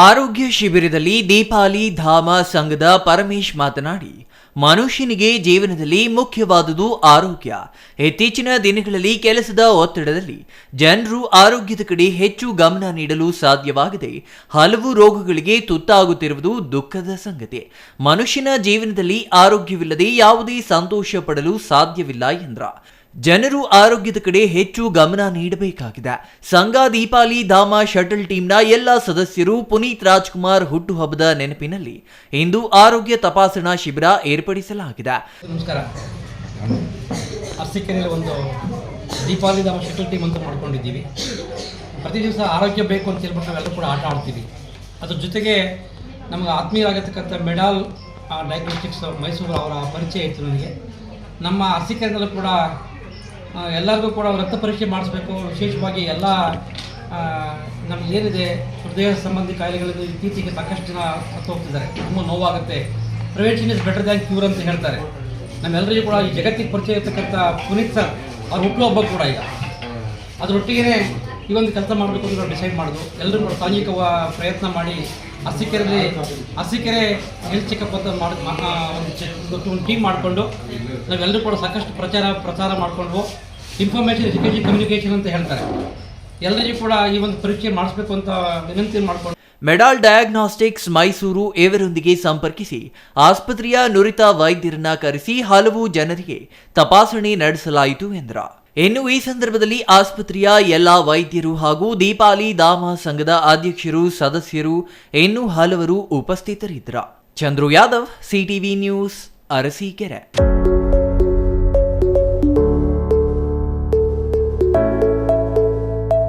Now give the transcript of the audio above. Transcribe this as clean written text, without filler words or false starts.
ಆರೋಗ್ಯ ಶಿಬಿರದಲ್ಲಿ ದೀಪಾಲಿ ಧಾಮ ಸಂಘದ ಪರಮೇಶ್ ಮಾತನಾಡಿ, ಮನುಷ್ಯನಿಗೆ ಜೀವನದಲ್ಲಿ ಮುಖ್ಯವಾದುದು ಆರೋಗ್ಯ. ಇತ್ತೀಚಿನ ದಿನಗಳಲ್ಲಿ ಕೆಲಸದ ಒತ್ತಡದಲ್ಲಿ ಜನರು ಆರೋಗ್ಯದ ಕಡೆ ಹೆಚ್ಚು ಗಮನ ನೀಡಲು ಸಾಧ್ಯವಾಗದೆ ಹಲವು ರೋಗಗಳಿಗೆ ತುತ್ತಾಗುತ್ತಿರುವುದು ದುಃಖದ ಸಂಗತಿ. ಮನುಷ್ಯನ ಜೀವನದಲ್ಲಿ ಆರೋಗ್ಯವಿಲ್ಲದೆ ಯಾವುದೇ ಸಂತೋಷ ಪಡಲು ಸಾಧ್ಯವಿಲ್ಲ ಎಂದ್ರ. ಜನರು ಆರೋಗ್ಯದ ಕಡೆ ಹೆಚ್ಚು ಗಮನ ನೀಡಬೇಕಾಗಿದೆ. ಸಂಘ ದೀಪಾಲಿ ಧಾಮ ಶಟಲ್ ಟೀಮ್ನ ಎಲ್ಲ ಸದಸ್ಯರು ಪುನೀತ್ ರಾಜ್ಕುಮಾರ್ ಹುಟ್ಟುಹಬ್ಬದ ನೆನಪಿನಲ್ಲಿ ಇಂದು ಆರೋಗ್ಯ ತಪಾಸಣಾ ಶಿಬಿರ ಏರ್ಪಡಿಸಲಾಗಿದೆ. ನಮಸ್ಕಾರ. ಅರಸೀಕೆರೆಯಲ್ಲಿ ಒಂದು ದೀಪಾಲಿ ಧಾಮ ಶಟಲ್ ಟೀಮ್ ಅಂತ ಮಾಡ್ಕೊಂಡಿದ್ದೀವಿ. ಪ್ರತಿ ದಿವಸ ಆರೋಗ್ಯ ಬೇಕು ಅಂತ ಹೇಳ್ಬಿಟ್ಟು ನಾವೆಲ್ಲರೂ ಕೂಡ ಆಟ ಆಡ್ತೀವಿ. ಅದ್ರ ಜೊತೆಗೆ ನಮಗೆ ಆತ್ಮೀಯರಾಗಿರ್ತಕ್ಕಂಥ ಮೆಡಾಲ್ ಡಯಾಗ್ನೋಸ್ಟಿಕ್ಸ್ ಮೈಸೂರು ಅವರ ಪರಿಚಯ ಇತ್ತು ನನಗೆ. ನಮ್ಮ ಅರಸೀಕೆರೆಯಲ್ಲೂ ಕೂಡ ಎಲ್ಲರಿಗೂ ಕೂಡ ರಕ್ತ ಪರೀಕ್ಷೆ ಮಾಡಿಸ್ಬೇಕು. ವಿಶೇಷವಾಗಿ ಎಲ್ಲ ನಮ್ಗೆ ಏನಿದೆ ಹೃದಯ ಸಂಬಂಧಿ ಕಾಯಿಲೆಗಳಿಂದ ಇತ್ತೀಚೆಗೆ ಸಾಕಷ್ಟು ಜನ ಸತ್ತು ಹೋಗ್ತಿದ್ದಾರೆ. ತುಂಬ ನೋವಾಗುತ್ತೆ. Prevention is better than cure ಅಂತ ಹೇಳ್ತಾರೆ. ನಮ್ಮೆಲ್ಲರಿಗೂ ಕೂಡ ಈ ಜಗತ್ತಿಗೆ ಪರಿಚಯ ಇರ್ತಕ್ಕಂಥ ಪುನೀತ್ ಸರ್ ಅವ್ರ ಹುಟ್ಟುಹಬ್ಬ ಕೂಡ ಈಗ ಅದರೊಟ್ಟಿಗೆ ಈ ಒಂದು ಕೆಲಸ ಮಾಡಬೇಕು ಅಂತ ನಾವು ಡಿಸೈಡ್ ಮಾಡೋದು. ಎಲ್ಲರೂ ಕೂಡ ಸಾಂಘಿಕ ಪ್ರಯತ್ನ ಮಾಡಿ ಅರಸೀಕೆರೆ ಹೆಲ್ತ್ ಚೆಕಪ್ ಅಂತ ಒಂದು ಟೀಮ್ ಮಾಡಿಕೊಂಡು ನಾವೆಲ್ಲರೂ ಕೂಡ ಸಾಕಷ್ಟು ಪ್ರಚಾರ ಮಾಡಿಕೊಂಡು ಇನ್ಫಾರ್ಮೇಷನ್ ಎಜುಕೇಷನ್ ಕಮ್ಯುನಿಕೇಷನ್ ಅಂತ ಹೇಳ್ತಾರೆ. ಎಲ್ಲರಿಗೂ ಕೂಡ ಈ ಒಂದು ಪರೀಕ್ಷೆ ಮಾಡಿಸ್ಬೇಕು ಅಂತ ವಿನಂತಿ ಮಾಡಿಕೊಂಡು ಮೆಡಾಲ್ ಡಯಾಗ್ನಾಸ್ಟಿಕ್ಸ್ ಮೈಸೂರು ಇವರೊಂದಿಗೆ ಸಂಪರ್ಕಿಸಿ ಆಸ್ಪತ್ರೆಯ ನುರಿತ ವೈದ್ಯರನ್ನ ಕರೆಸಿ ಹಲವು ಜನರಿಗೆ ತಪಾಸಣೆ ನಡೆಸಲಾಯಿತು ಎಂದ್ರ. ಇನ್ನು ಈ ಸಂದರ್ಭದಲ್ಲಿ ಆಸ್ಪತ್ರೆಯ ಎಲ್ಲಾ ವೈದ್ಯರು ಹಾಗೂ ದೀಪಾಲಿ ಧಾಮ ಸಂಘದ ಅಧ್ಯಕ್ಷರು, ಸದಸ್ಯರು ಇನ್ನೂ ಹಲವರು ಉಪಸ್ಥಿತರಿದ್ದರು. Chandru Yadav, CTV news, Arsikere.